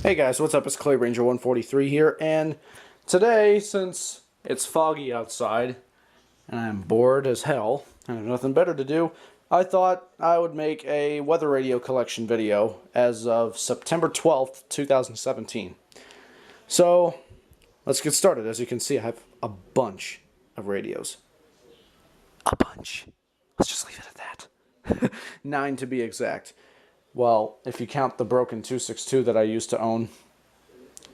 Hey guys, what's up? It's Clay Ranger 143 here, and today, since it's foggy outside and I'm bored as hell and I have nothing better to do, I thought I would make a weather radio collection video as of September 12th, 2017. So, let's get started. As you can see, I have a bunch of radios. A bunch. Let's just leave it at that. 9 to be exact. Well, if you count the broken 262 that I used to own,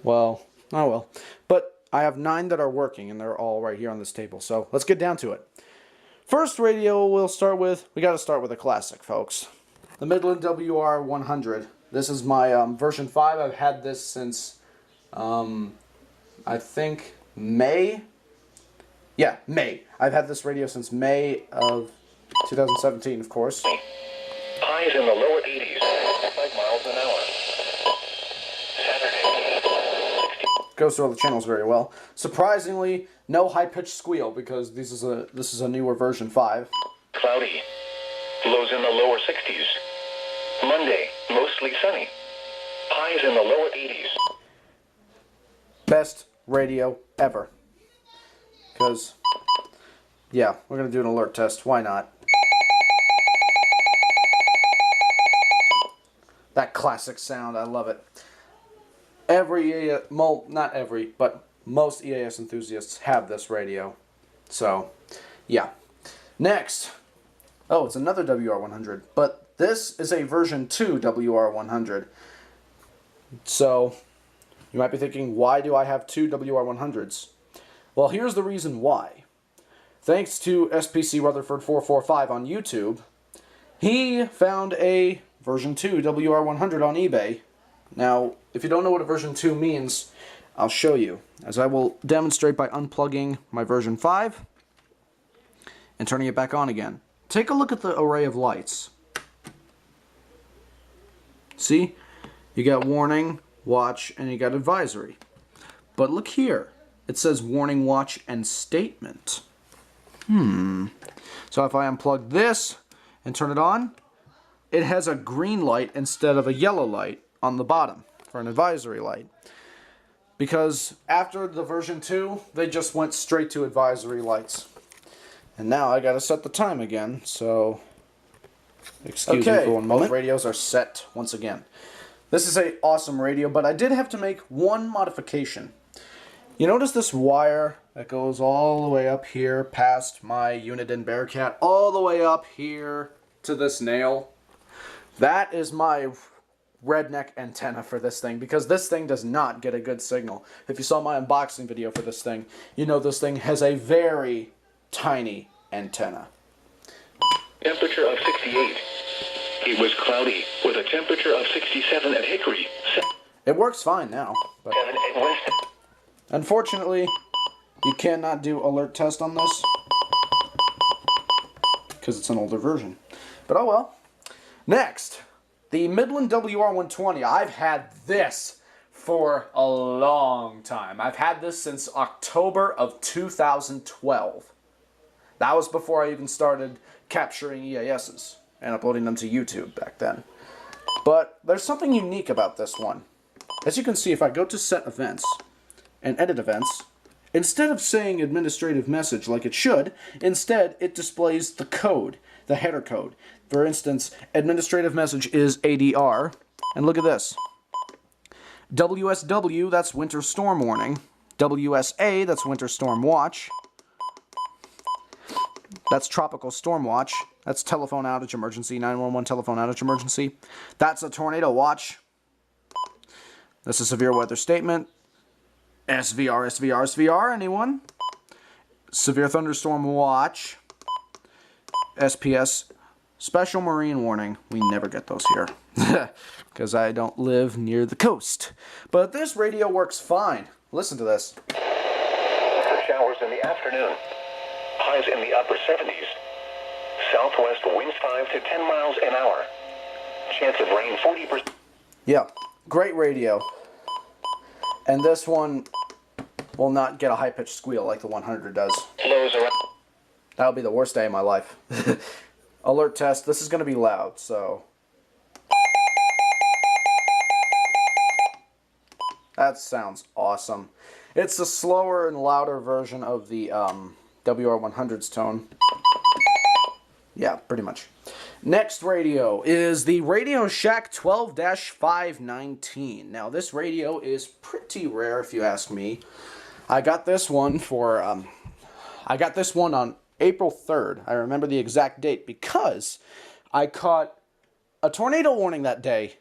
well, oh well. But I have 9 that are working, and they're all right here on this table. So let's get down to it. First radio we got to start with a classic, folks. The Midland WR100. This is my version 5. I've had this since, I think, May. Yeah, May. I've had this radio since May of 2017, of course. Highs in the lower 80s, 5 miles an hour. Saturday, 60. Goes through all the channels very well. Surprisingly, no high-pitched squeal because this is a newer version 5. Cloudy. Lows in the lower 60s. Monday, mostly sunny. Highs in the lower 80s. Best radio ever. Because, yeah, we're going to do an alert test. Why not? That classic sound, I love it. Not every, but most EAS enthusiasts have this radio. So, yeah. Next. Oh, it's another WR100, but this is a version 2 WR100. So, you might be thinking, why do I have 2 WR100s? Well, here's the reason why. Thanks to SPC Rutherford 445 on YouTube, he found a version 2 WR100 on eBay. Now, if you don't know what a version 2 means, I'll show you, as I will demonstrate by unplugging my version 5 and turning it back on again. Take a look at the array of lights. See? You got warning, watch, and you got advisory. But look here. It says warning, watch, and statement. So if I unplug this and turn it on, it has a green light instead of a yellow light on the bottom for an advisory light. Because after the version 2, they just went straight to advisory lights. And now I gotta set the time again, so excuse me for one moment. Both radios are set once again. This is an awesome radio, but I did have to make one modification. You notice this wire that goes all the way up here past my unit in Bearcat, all the way up here to this nail? That is my redneck antenna for this thing, because this thing does not get a good signal. If you saw my unboxing video for this thing, you know this thing has a very tiny antenna. Temperature of 68. It was cloudy with a temperature of 67 at Hickory. It works fine now, but unfortunately, you cannot do alert test on this because it's an older version. But oh well. Next, the Midland WR120. I've had this for a long time. I've had this since October of 2012. That was before I even started capturing EASs and uploading them to YouTube back then. But there's something unique about this one. As you can see, if I go to set events and edit events, instead of saying administrative message like it should, instead it displays the code, the header code. For instance, administrative message is ADR, and look at this. WSW, that's winter storm warning. WSA, that's winter storm watch. That's tropical storm watch. That's telephone outage emergency, 911 telephone outage emergency. That's a tornado watch. This is severe weather statement. SVR, SVR, SVR, anyone? Severe thunderstorm watch. SPS, special marine warning. We never get those here because I don't live near the coast. But this radio works fine. Listen to this. Showers in the afternoon. Highs in the upper 70s. Southwest winds 5 to 10 miles an hour. Chance of rain 40%. Yeah, great radio. And this one will not get a high-pitched squeal like the 100 does. Lows around. That'll be the worst day of my life. Alert test. This is going to be loud, so That sounds awesome. It's a slower and louder version of the WR100's tone. Yeah, pretty much. Next radio is the Radio Shack 12-519. Now, this radio is pretty rare, if you ask me. I got this one for, I got this one on April 3rd. I remember the exact date because I caught a tornado warning that day.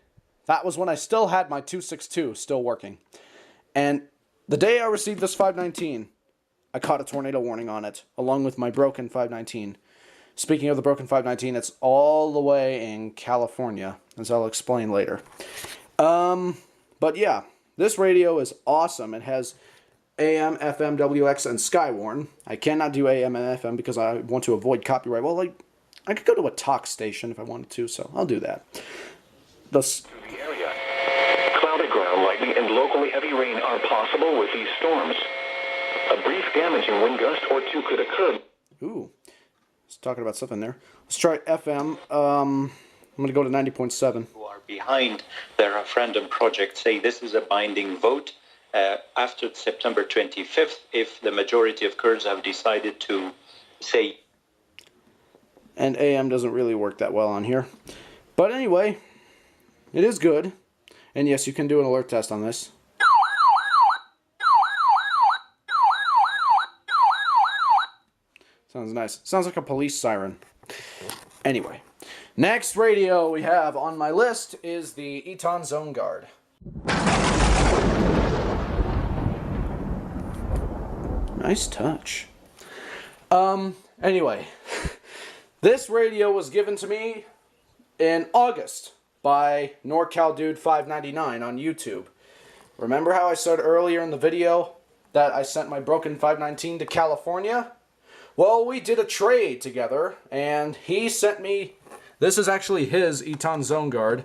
That was when I still had my 262 still working. And the day I received this 519, I caught a tornado warning on it, along with my broken 519. Speaking of the broken 519, it's all the way in California, as I'll explain later. But yeah, this radio is awesome. It has AM, FM, WX, and Skywarn. I cannot do AM and FM because I want to avoid copyright. Well, like, I could go to a talk station if I wanted to, so I'll do that. The area. Cloudy ground, lightning, and locally heavy rain are possible with these storms. A brief damaging wind gust or two could occur. Ooh. It's talking about something there. Let's try FM. I'm going to go to 90.7. Who are behind the referendum project say this is a binding vote after September 25th if the majority of Kurds have decided to say. And AM doesn't really work that well on here. But anyway, it is good. And yes, you can do an alert test on this. Sounds nice. Sounds like a police siren. Anyway, next radio we have on my list is the Etan Zone Guard. Nice touch. Anyway, this radio was given to me in August by NorCal Dude 599 on YouTube. Remember how I said earlier in the video that I sent my broken 519 to California? Well, we did a trade together, and he sent me, this is actually his Etan Zone Guard,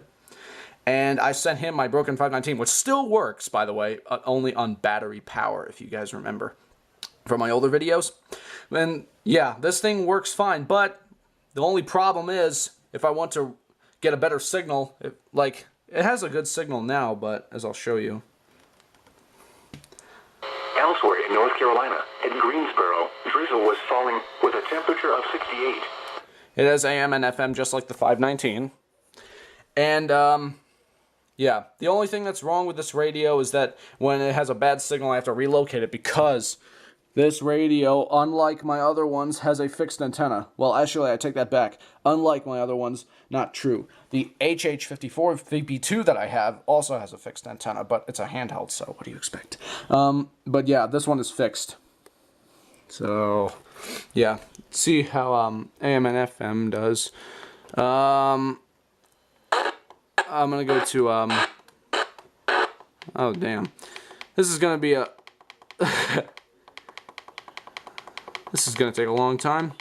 and I sent him my broken 519, which still works, by the way, only on battery power, if you guys remember from my older videos. And yeah, this thing works fine, but the only problem is, if I want to get a better signal, it has a good signal now, but as I'll show you. Elsewhere in North Carolina, at Greensboro, drizzle was falling with a temperature of 68. It has AM and FM just like the 519. And, yeah, the only thing that's wrong with this radio is that when it has a bad signal, I have to relocate it because this radio, unlike my other ones, has a fixed antenna. Well, actually, I take that back. Unlike my other ones, not true. The HH54VP2 that I have also has a fixed antenna, but it's a handheld, so what do you expect? But yeah, this one is fixed. So, yeah, see how AM and FM does. I'm going to go to, oh, damn. This is going to be a... This is going to take a long time.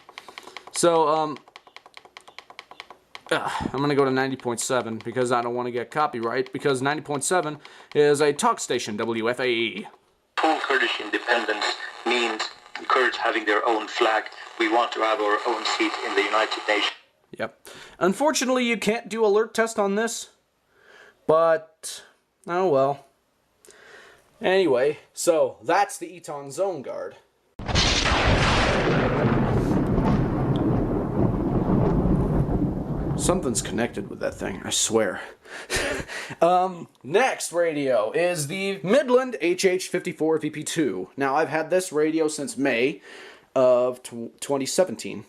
So, I'm going to go to 90.7 because I don't want to get copyright, because 90.7 is a talk station, WFAE. Full Kurdish independence means Kurds having their own flag. We want to have our own seat in the United Nations. Yep. Unfortunately, you can't do alert test on this, but, oh well. Anyway, so that's the Etan Zone Guard. Something's connected with that thing, I swear. Next radio is the Midland HH54VP2. Now, I've had this radio since May of 2017.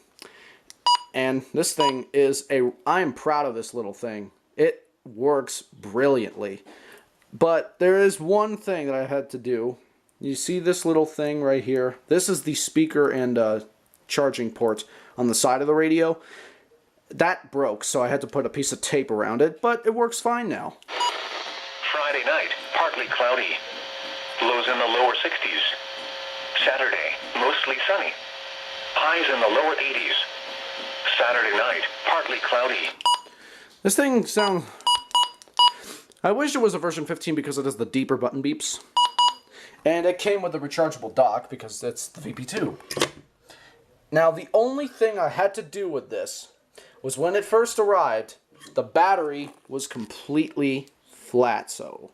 And this thing is I'm proud of this little thing. It works brilliantly. But there is one thing that I had to do. You see this little thing right here? This is the speaker and charging port on the side of the radio. That broke, so I had to put a piece of tape around it, but it works fine now. Friday night, partly cloudy. Lows in the lower 60s. Saturday, mostly sunny. Highs in the lower 80s. Saturday night, partly cloudy. This thing sounds... I wish it was a version 15 because it has the deeper button beeps. And it came with a rechargeable dock because it's the VP2. Now, the only thing I had to do with this was when it first arrived, the battery was completely flat. So,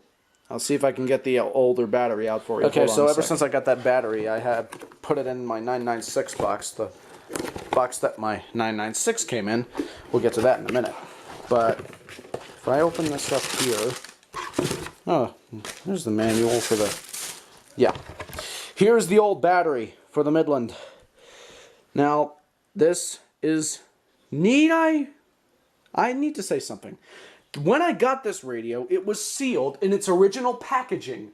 I'll see if I can get the older battery out for you. Okay, so ever since I got that battery, I had put it in my 996 box, the box that my 996 came in. We'll get to that in a minute. But if I open this up here, oh, there's the manual for the, yeah. Here's the old battery for the Midland. Now, this is neat. I need to say something. When I got this radio, it was sealed in its original packaging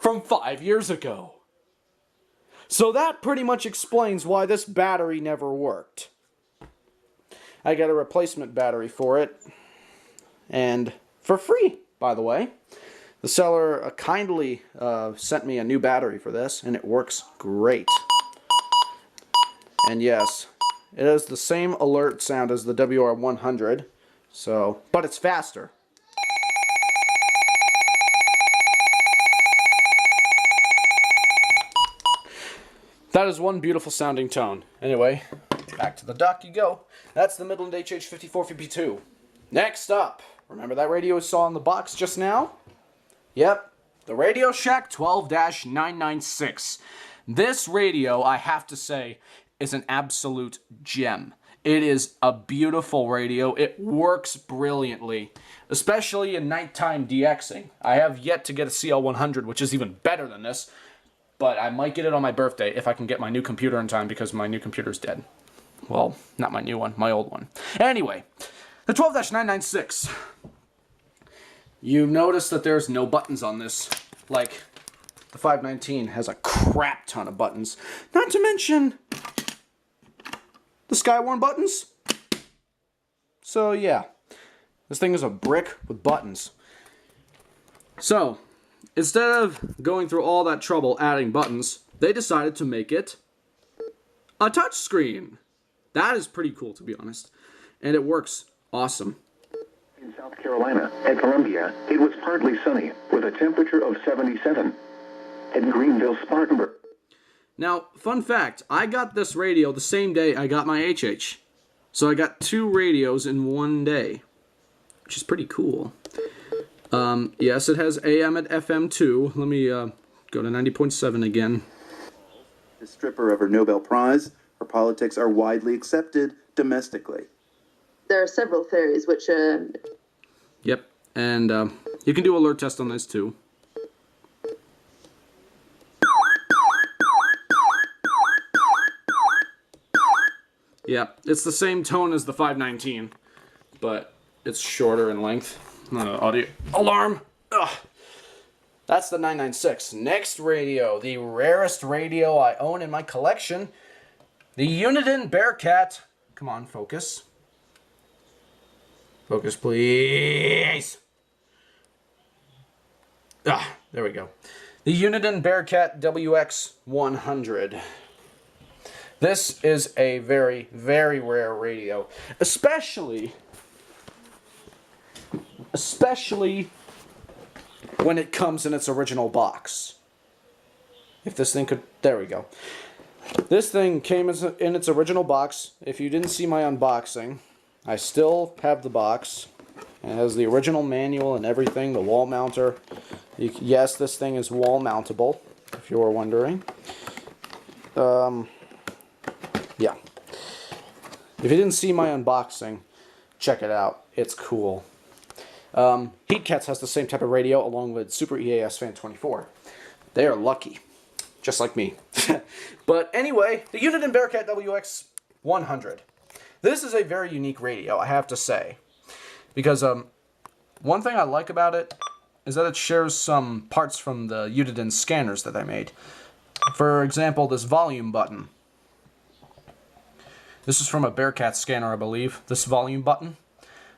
from 5 years ago. So that pretty much explains why this battery never worked. I got a replacement battery for it, and for free, by the way. The seller kindly sent me a new battery for this, and it works great. And yes, it has the same alert sound as the WR100. So, but it's faster. That is one beautiful sounding tone. Anyway, back to the dock you go. That's the Midland HH54VP2. Next up, remember that radio we saw in the box just now? Yep, the Radio Shack 12-996. This radio, I have to say, is an absolute gem. It is a beautiful radio. It works brilliantly, especially in nighttime DXing. I have yet to get a CL100, which is even better than this, but I might get it on my birthday if I can get my new computer in time because my new computer's dead. Well, not my new one, my old one. Anyway, the 12-996. You notice that there's no buttons on this. Like, the 519 has a crap ton of buttons. Not to mention the Skywarn buttons. So yeah, this thing is a brick with buttons. So instead of going through all that trouble adding buttons, they decided to make it a touchscreen. That is pretty cool, to be honest, and it works awesome. In South Carolina, at Columbia, it was partly sunny with a temperature of 77. In Greenville, Spartanburg. Now, fun fact, I got this radio the same day I got my HH. So I got 2 radios in one day, which is pretty cool. Yes, it has AM at FM too. Let me go to 90.7 again. The stripper of her Nobel Prize, her politics are widely accepted domestically. There are several theories which Yep, and you can do alert test on this too. Yeah, it's the same tone as the 519, but it's shorter in length. Audio alarm. Ugh. That's the 996. Next radio, the rarest radio I own in my collection, the Uniden Bearcat. Come on, focus. Focus, please. Ah, there we go. The Uniden Bearcat WX100. This is a very, very rare radio, especially when it comes in its original box. If this thing could, there we go. This thing came in its original box. If you didn't see my unboxing, I still have the box. It has the original manual and everything, the wall mounter. Yes, this thing is wall mountable, if you were wondering. Yeah. If you didn't see my unboxing, check it out. It's cool. Heatcats has the same type of radio along with Super EAS Fan 24. They are lucky. Just like me. But anyway, the Uniden Bearcat WX100. This is a very unique radio, I have to say. Because one thing I like about it is that it shares some parts from the Uniden scanners that I made. For example, this volume button. This is from a Bearcat scanner, I believe. This volume button.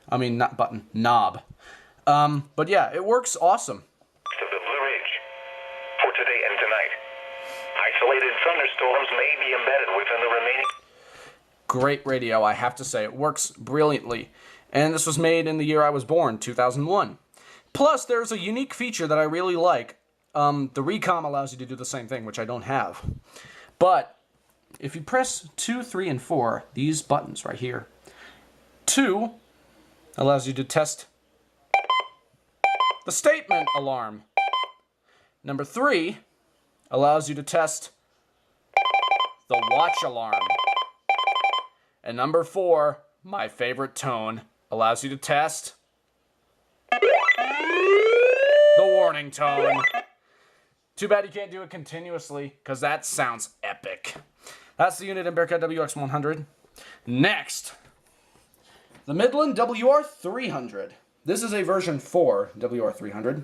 I mean, not button, knob. But yeah, it works awesome. To the Blue Ridge. For today and tonight. Isolated thunderstorms may be embedded within the remaining... Great radio, I have to say. It works brilliantly. And this was made in the year I was born, 2001. Plus, there's a unique feature that I really like. The Recom allows you to do the same thing, which I don't have. But if you press 2, 3, and 4, these buttons right here, 2 allows you to test the statement alarm. Number 3 allows you to test the watch alarm. And number 4, my favorite tone, allows you to test the warning tone. Too bad you can't do it continuously, because that sounds epic. That's the unit in Bearcat WX100. Next, the Midland WR300. This is a version 4 WR300,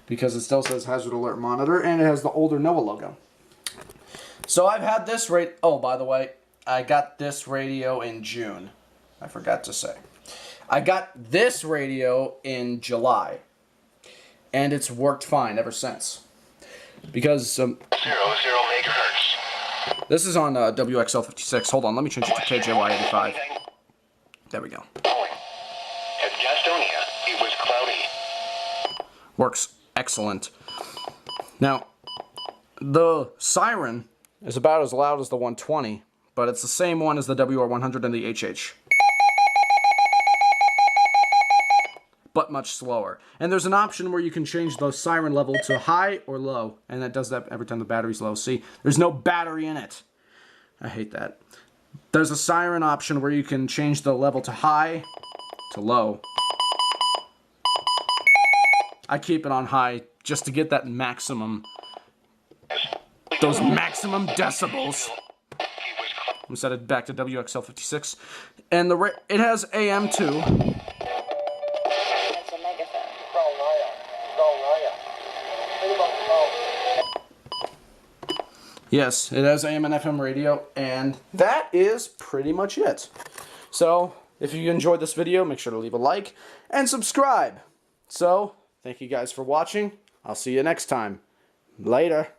because it still says hazard alert monitor, and it has the older NOAA logo. So I've had this oh, by the way, I got this radio in June. I forgot to say. I got this radio in July, and it's worked fine ever since. Because 00 megahertz. this is on WXL56. Hold on, let me change it to KJY85. There we go. At Gastonia, it was cloudy. Works excellent. Now, the siren is about as loud as the 120, but it's the same one as the WR100 and the HH. But much slower. And there's an option where you can change the siren level to high or low, and that does that every time the battery's low. See, there's no battery in it. I hate that. There's a siren option where you can change the level to high to low. I keep it on high just to get that maximum, those maximum decibels. I'm set it back to WXL56, and it has AM too. Yes, it has AM and FM radio, and that is pretty much it. So, if you enjoyed this video, make sure to leave a like and subscribe. So, thank you guys for watching. I'll see you next time. Later.